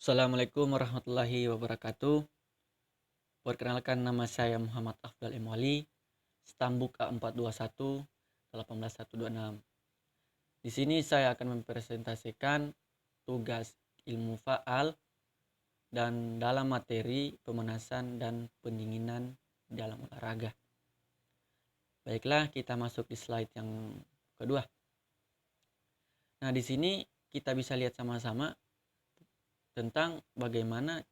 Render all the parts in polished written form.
Assalamualaikum warahmatullahi wabarakatuh. Perkenalkan, nama saya Muhammad Afdal Imwali, Stambuk A421 18126. Di sini saya akan mempresentasikan tugas ilmu faal dan dalam materi pemanasan dan pendinginan dalam olahraga. Baiklah, kita masuk di slide yang kedua. Nah, di sini kita bisa lihat sama-sama tentang bagaimana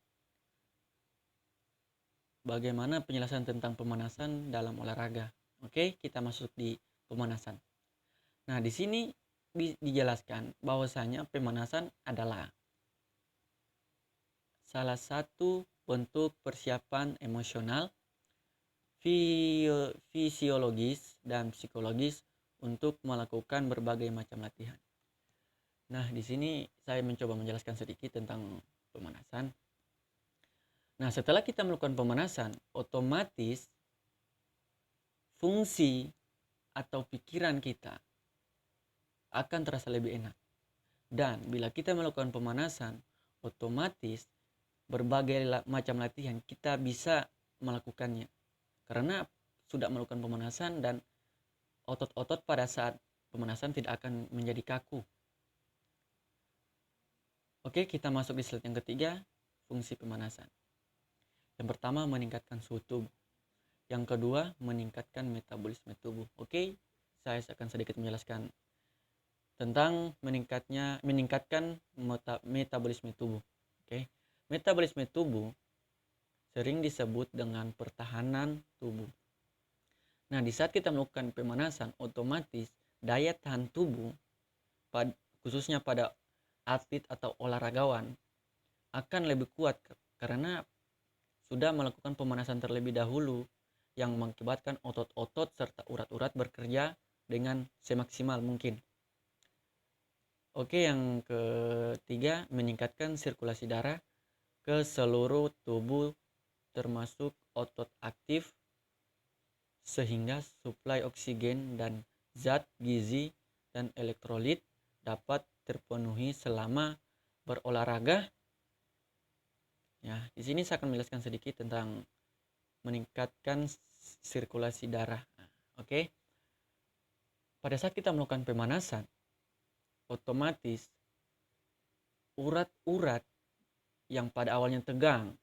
penjelasan tentang pemanasan dalam olahraga. Oke, kita masuk di pemanasan. Nah, di sini dijelaskan bahwasanya pemanasan adalah salah satu bentuk persiapan emosional, fisiologis, dan psikologis untuk melakukan berbagai macam latihan. Nah, di sini saya mencoba menjelaskan sedikit tentang pemanasan. Nah, setelah kita melakukan pemanasan, otomatis fungsi atau pikiran kita akan terasa lebih enak. Dan bila kita melakukan pemanasan, otomatis berbagai macam latihan kita bisa melakukannya. Karena sudah melakukan pemanasan dan otot-otot pada saat pemanasan tidak akan menjadi kaku. Oke, kita masuk di slide yang ketiga, fungsi pemanasan. Yang pertama, meningkatkan suhu tubuh. Yang kedua, meningkatkan metabolisme tubuh. Oke, saya akan sedikit menjelaskan tentang meningkatkan metabolisme tubuh. Oke. Metabolisme tubuh sering disebut dengan pertahanan tubuh. Nah, di saat kita melakukan pemanasan, otomatis daya tahan tubuh khususnya pada atlet atau olahragawan akan lebih kuat karena sudah melakukan pemanasan terlebih dahulu yang mengakibatkan otot-otot serta urat-urat bekerja dengan semaksimal mungkin. Oke, yang ketiga, meningkatkan sirkulasi darah ke seluruh tubuh termasuk otot aktif sehingga suplai oksigen dan zat gizi dan elektrolit dapat terpenuhi selama berolahraga. Ya, di sini saya akan menjelaskan sedikit tentang meningkatkan sirkulasi darah. Oke. Pada saat kita melakukan pemanasan, otomatis urat-urat yang pada awalnya tegang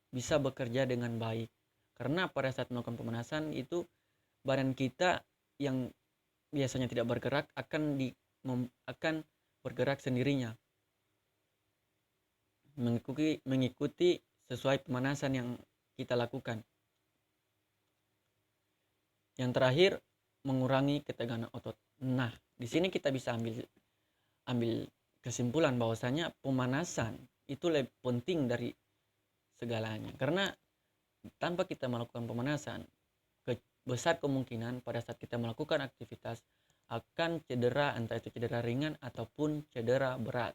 bisa bekerja dengan baik. Karena pada saat melakukan pemanasan itu badan kita yang biasanya tidak bergerak akan bergerak sendirinya. Mengikuti sesuai pemanasan yang kita lakukan. Yang terakhir, mengurangi ketegangan otot. Nah, di sini kita bisa ambil kesimpulan bahwasanya pemanasan itu lebih penting dari segalanya. Karena tanpa kita melakukan pemanasan, besar kemungkinan pada saat kita melakukan aktivitas akan cedera, entah itu cedera ringan ataupun cedera berat.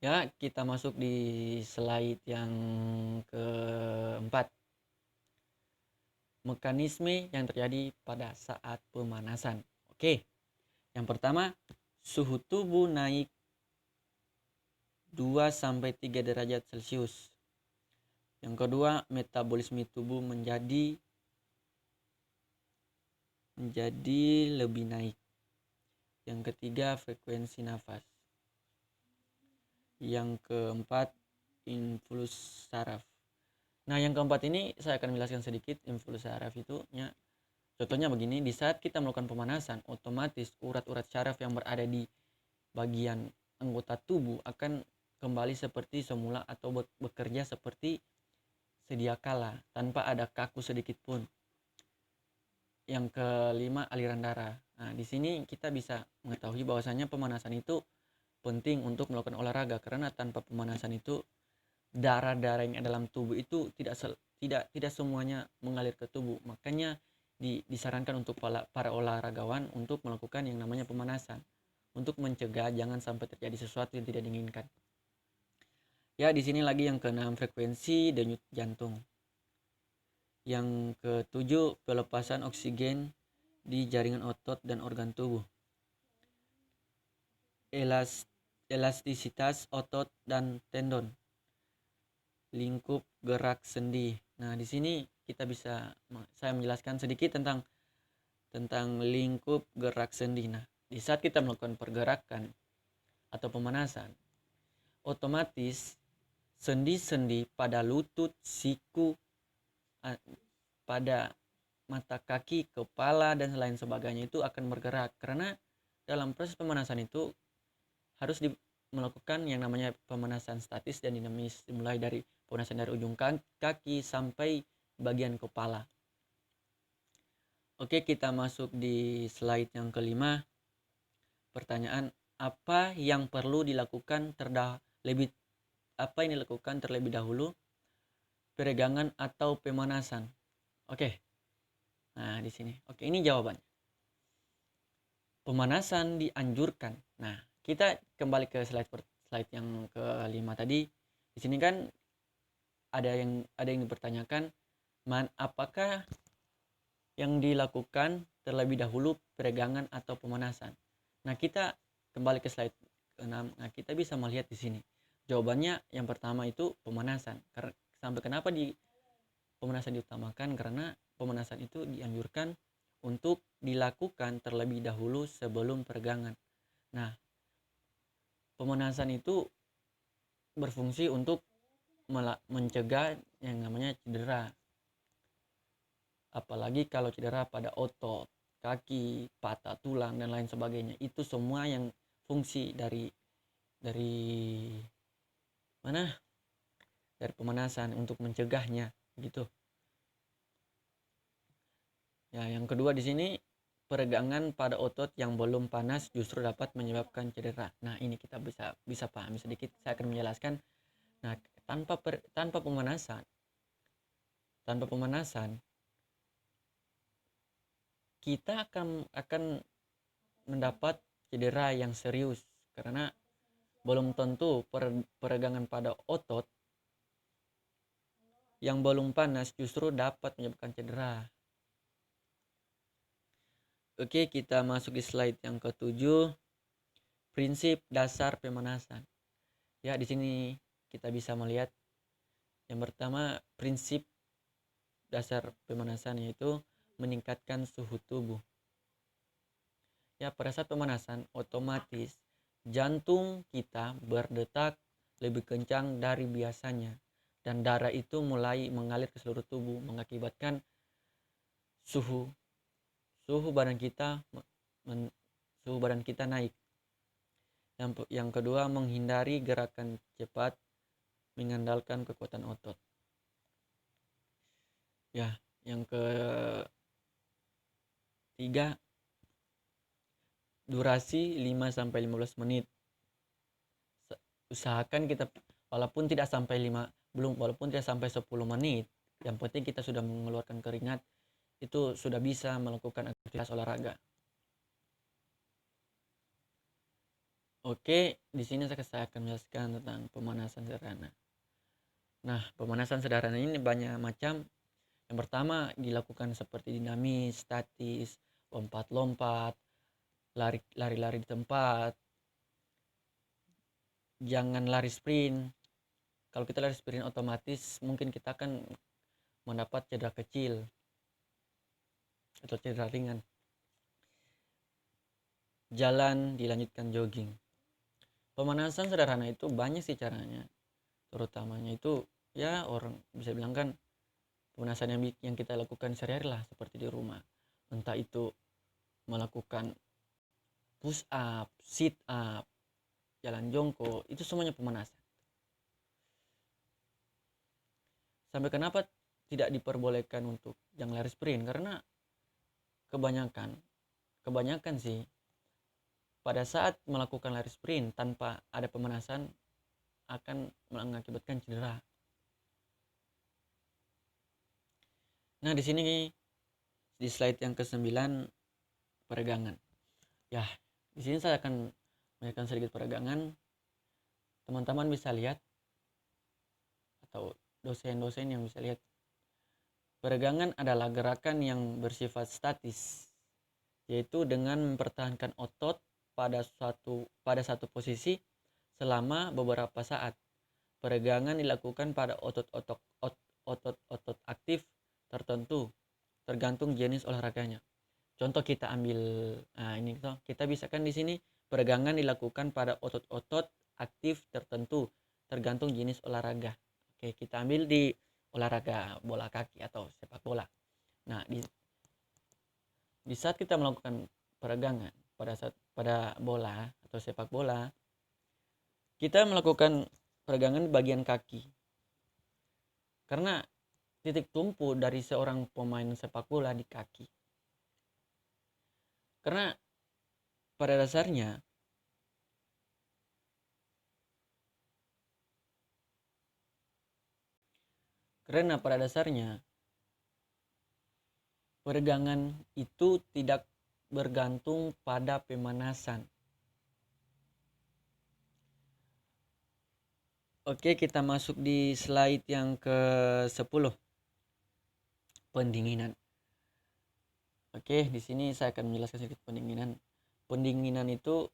Ya, kita masuk di slide yang keempat. Mekanisme yang terjadi pada saat pemanasan. Oke, yang pertama, suhu tubuh naik 2-3 derajat Celcius. Yang kedua, metabolisme tubuh menjadi lebih naik. Yang ketiga, frekuensi nafas. Yang keempat, influx saraf. Nah, yang keempat ini saya akan menjelaskan sedikit. Influx saraf itu contohnya begini, di saat kita melakukan pemanasan, otomatis urat-urat saraf yang berada di bagian anggota tubuh akan kembali seperti semula atau bekerja seperti sedia kala tanpa ada kaku sedikit pun. Yang kelima, aliran darah. Nah, di sini kita bisa mengetahui bahwasanya pemanasan itu penting untuk melakukan olahraga karena tanpa pemanasan itu darah-darah yang ada dalam tubuh itu tidak semuanya mengalir ke tubuh. Makanya disarankan untuk para olahragawan untuk melakukan yang namanya pemanasan untuk mencegah jangan sampai terjadi sesuatu yang tidak diinginkan. Ya, di sini lagi yang keenam, frekuensi denyut jantung. Yang ketujuh, pelepasan oksigen di jaringan otot dan organ tubuh. elastisitas otot dan tendon, lingkup gerak sendi. Nah, di sini saya menjelaskan sedikit tentang lingkup gerak sendi. Nah, di saat kita melakukan pergerakan atau pemanasan, otomatis sendi-sendi pada lutut, siku, pada mata kaki, kepala, dan lain sebagainya itu akan bergerak. Karena dalam proses pemanasan itu harus melakukan yang namanya pemanasan statis dan dinamis, dimulai dari pemanasan dari ujung kaki sampai bagian kepala. Oke, kita masuk di slide yang kelima. Pertanyaan, apa yang dilakukan terlebih dahulu, peregangan atau pemanasan? Oke. Nah, di sini. Oke, ini jawabannya. Pemanasan dianjurkan. Nah, kita kembali ke slide yang kelima tadi. Di sini kan ada yang dipertanyakan, apakah yang dilakukan terlebih dahulu peregangan atau pemanasan? Nah, kita kembali ke slide ke-6. Nah, kita bisa melihat di sini. Jawabannya yang pertama itu pemanasan. Sampai kenapa pemanasan diutamakan? Karena pemanasan itu dianjurkan untuk dilakukan terlebih dahulu sebelum peregangan. Nah, pemanasan itu berfungsi untuk mencegah yang namanya cedera. Apalagi kalau cedera pada otot, kaki, patah tulang, dan lain sebagainya. Itu semua yang fungsi dari pemanasan untuk mencegahnya gitu. Ya, yang kedua di sini, peregangan pada otot yang belum panas justru dapat menyebabkan cedera. Nah, ini kita bisa pahami sedikit. Saya akan menjelaskan. Nah, tanpa pemanasan kita akan mendapat cedera yang serius, karena belum tentu peregangan pada otot yang belum panas justru dapat menyebabkan cedera. Oke, kita masuk di slide yang ke-7. Prinsip dasar pemanasan. Ya, di sini kita bisa melihat yang pertama, prinsip dasar pemanasan yaitu meningkatkan suhu tubuh. Ya, pada saat pemanasan otomatis jantung kita berdetak lebih kencang dari biasanya dan darah itu mulai mengalir ke seluruh tubuh, mengakibatkan suhu badan kita naik. Yang kedua, menghindari gerakan cepat, mengandalkan kekuatan otot. Ya, yang ketiga, durasi 5-15 menit. Usahakan kita walaupun tidak sampai 10 menit, yang penting kita sudah mengeluarkan keringat, itu sudah bisa melakukan aktivitas olahraga. Oke, di sini saya akan menjelaskan tentang pemanasan sederhana. Nah, pemanasan sederhana ini banyak macam. Yang pertama dilakukan seperti dinamis, statis, lompat-lompat, lari-lari di tempat. Jangan lari sprint. Kalau kita lari sprint otomatis mungkin kita akan mendapat cedera kecil atau cedera ringan. Jalan, dilanjutkan jogging. Pemanasan sederhana itu banyak sih caranya. Terutamanya itu ya orang bisa bilang kan pemanasan yang kita lakukan sehari-hari lah, seperti di rumah. Entah itu melakukan push up, sit up, jalan jongkok, itu semuanya pemanasan. Sampai kenapa tidak diperbolehkan untuk yang lari sprint? Karena kebanyakan sih pada saat melakukan lari sprint tanpa ada pemanasan akan mengakibatkan cedera. Nah, di sini di slide yang ke-9, peregangan. Ya, di sini saya akan menjelaskan sedikit peregangan. Teman-teman bisa lihat atau dosen-dosen yang bisa lihat, peregangan adalah gerakan yang bersifat statis, yaitu dengan mempertahankan otot pada satu posisi selama beberapa saat. Peregangan dilakukan pada otot-otot aktif tertentu, tergantung jenis olahraganya. Contoh kita ambil, ini toh, kita bisa kan di sini peregangan dilakukan pada otot-otot aktif tertentu, tergantung jenis olahraga. Oke, kita ambil di olahraga bola kaki atau sepak bola. Nah, di saat kita melakukan peregangan pada bola atau sepak bola, kita melakukan peregangan di bagian kaki. Karena titik tumpu dari seorang pemain sepak bola di kaki. Karena pada dasarnya peregangan itu tidak bergantung pada pemanasan. Oke, kita masuk di slide yang ke-10. Pendinginan. Oke, di sini saya akan menjelaskan sedikit pendinginan. Pendinginan itu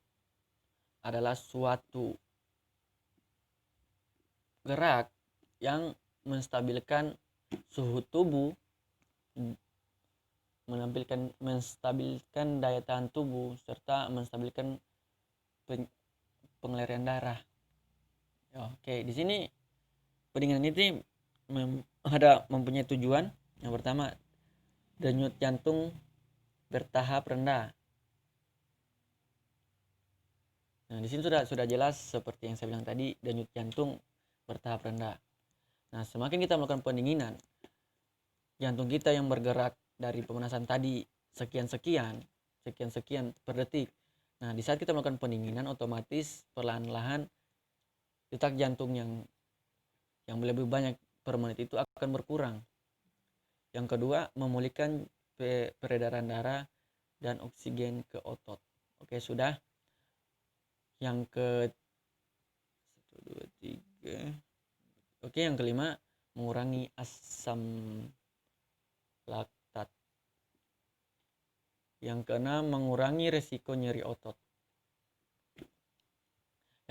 adalah suatu gerak yang menstabilkan suhu tubuh, menstabilkan daya tahan tubuh, serta menstabilkan pengelarian darah. Oke, di sini pendinginan ini mempunyai tujuan. Yang pertama, denyut jantung bertahap rendah. Nah, di sini sudah jelas seperti yang saya bilang tadi, denyut jantung bertahap rendah. Nah, semakin kita melakukan pendinginan, jantung kita yang bergerak dari pemanasan tadi sekian-sekian per detik. Nah, di saat kita melakukan pendinginan, otomatis perlahan-lahan detak jantung yang lebih banyak per menit itu akan berkurang. Yang kedua, memulihkan peredaran darah dan oksigen ke otot. Oke, sudah. Yang ke 1, 2, 3. Oke, yang kelima, mengurangi asam laktat. Yang keenam, mengurangi resiko nyeri otot.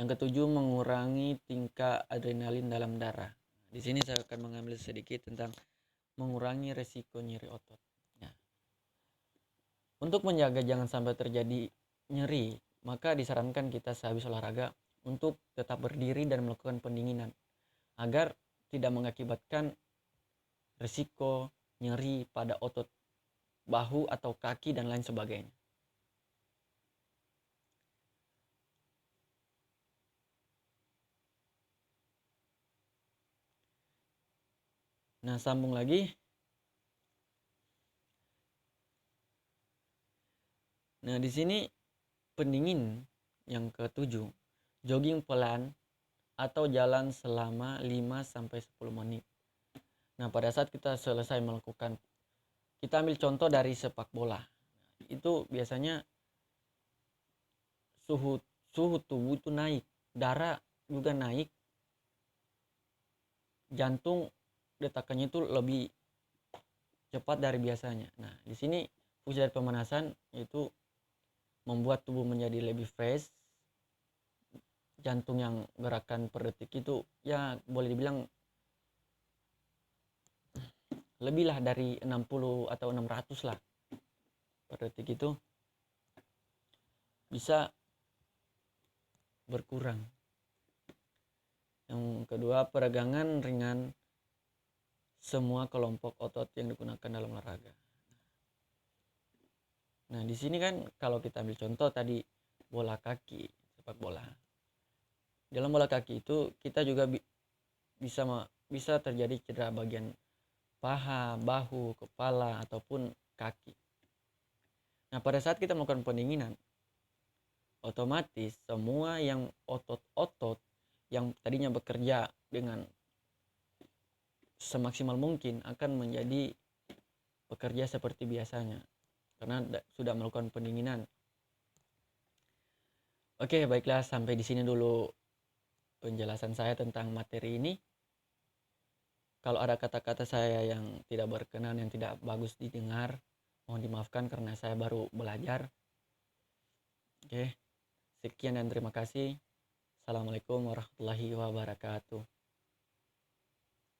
Yang ketujuh, mengurangi tingkat adrenalin dalam darah. Di sini saya akan mengambil sedikit tentang mengurangi resiko nyeri otot. Nah, untuk menjaga jangan sampai terjadi nyeri, maka disarankan kita sehabis olahraga untuk tetap berdiri dan melakukan pendinginan agar tidak mengakibatkan resiko nyeri pada otot bahu atau kaki dan lain sebagainya. Nah, sambung lagi. Nah, di sini pendingin yang ke-7, jogging pelan atau jalan selama 5-10 menit. Nah, pada saat kita selesai melakukan, kita ambil contoh dari sepak bola. Itu biasanya suhu tubuh itu naik, darah juga naik, jantung detakannya itu lebih cepat dari biasanya. Nah, di sini fungsi dari pemanasan itu membuat tubuh menjadi lebih fresh. Jantung yang gerakan per detik itu ya boleh dibilang lebih lah dari 60 atau 600 lah per detik, itu bisa berkurang. Yang kedua, peregangan ringan semua kelompok otot yang digunakan dalam olahraga. Nah, di sini kan kalau kita ambil contoh tadi bola kaki, sepak bola. Dalam bola kaki itu kita juga bisa terjadi cedera bagian paha, bahu, kepala ataupun kaki. Nah, pada saat kita melakukan pendinginan, otomatis semua yang otot-otot yang tadinya bekerja dengan semaksimal mungkin akan menjadi bekerja seperti biasanya karena sudah melakukan pendinginan. Oke, baiklah, sampai di sini dulu penjelasan saya tentang materi ini. Kalau ada kata-kata saya yang tidak berkenan, yang tidak bagus didengar, mohon dimaafkan karena saya baru belajar. Oke, sekian dan terima kasih. Assalamualaikum warahmatullahi wabarakatuh.